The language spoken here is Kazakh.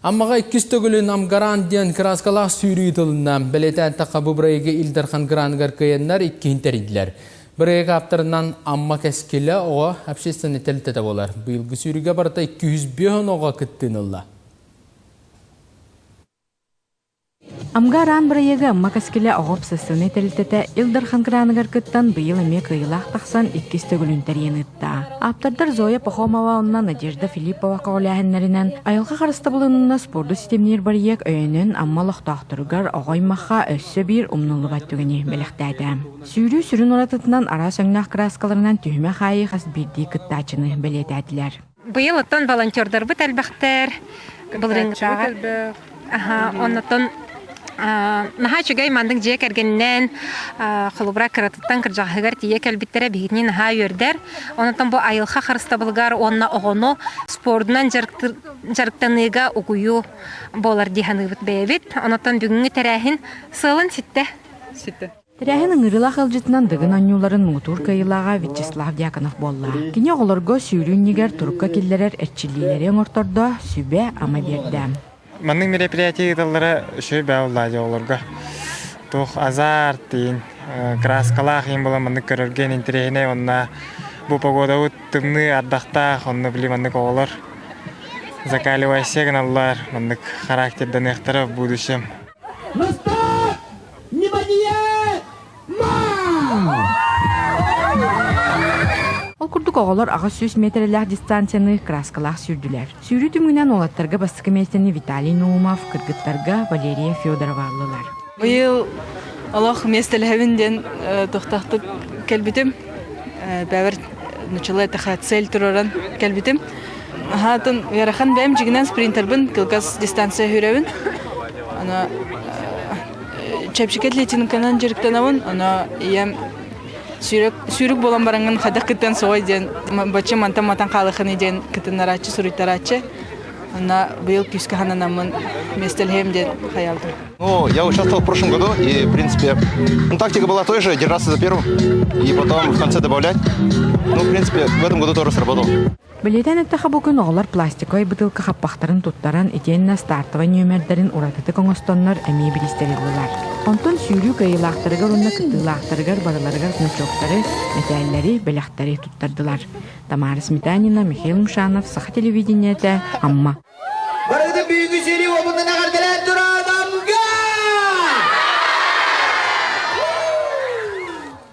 Аммаға 200 төгілін амгаран ден краскалақ сүйрі тылынан білетен таққа бұбырайығы илдархан гранығар көйенлер 2 интериділер. Бірайғы аптарынан амма кәскелі оға общественный тәлтеті болар. Бұйылғы сүйріге барыта 205 оға күттінілі. Амгаран бірайығы амма кәскелі оға общественный тәлтеті илдархан гранығар күттін бұйыл әме көйілақ тақсан 200 төгілін тәрен ұтта. Аптардар Зоя Пахомова онна Надежда Филиппова қауляхынларынан айылға қарысты болынына спорду системнер барияк өйінін амма лоқтақтырығар оғаймаққа өссі бір умнулы баттығыны бәліқтәді. Сүйрі сүрін оратытынан ара сөңнақ краскаларынан түйме қайы қас бірдей күттачыны бәлетәділер. Бұйыл оттан волонтердар бұт әлбәқтер. Оннаттан наха чугай мандың жек әргеннен қылыбыра кыратыттан кыржағығар тие кәлбіттері бігітіне наха өрдер. Оннаттан бұл айылға қарыста бұлғар онна оғыну спордынан жарықтаныға ұғыю болар дейханы бұт бәйбіт. Оннаттан бүгінгі тәрәхін сылын сітті. Тәрәхін ыңырылақ алжытынан дығын анюларын мұтур кайылаға Вячеслав Дьяконов болла. Кене оғылырға сүйріннегер тұрыққа келдерер әртчілейлері оңырторда сүбе ама берді. Манның мероприятие дылары үші бәуылады оларға. Тұқ азарт дейін, краскалақ ең бола манның көрерген интерегіне, онна бұл погода ұттымны ардақтақ, онны білі манның оғылар. Закаливай сегін алылар, манның характерден еқтірі будущем. Ол күрдік оғылар аға 100 метрлер дистанцияны краскалақ сүрділер. Сүйрі түмінен олаттарға басқы местені Виталий Наумов, кыргыттарға Валерия Федорова алылар. Бұйыл Аллах местелхевінден тоқтақты кәлбітім. Бәвір начала тәқа цель тұроран кәлбітім. Атын ярахан бәйім жігінен спринтербін кылгас дистанция хүрәвін. Чәпшікет летиніканан жүріктенауын, ем сүйрік болан бараңын қадақ күттен соғай ден, бачы мантан қалықын еден күттін арачы, сұруйттарачы. Был кюска хананамын местельхем ден хаялды. Я участвовал в прошлом году, и, в принципе, тактика была той же, держаться за первым, и потом в конце добавлять. В принципе, в этом году тоже сработал. Білетен әттіға бүкін оғылар пластикой бұтылқы қаппақтарын тұттаран етеніне стартывай нөмердерін ұратыты коңыстонлар әмей білістерілілер. Онтон сүйрі көйілақтырығар онына күттілақтырығар барыларығар нүчоқтары, мәтәлілері, бәліқтері тұттардылар. Тамара Сметанина, Михаил Мшанов, Саха телевидениеті, Амма.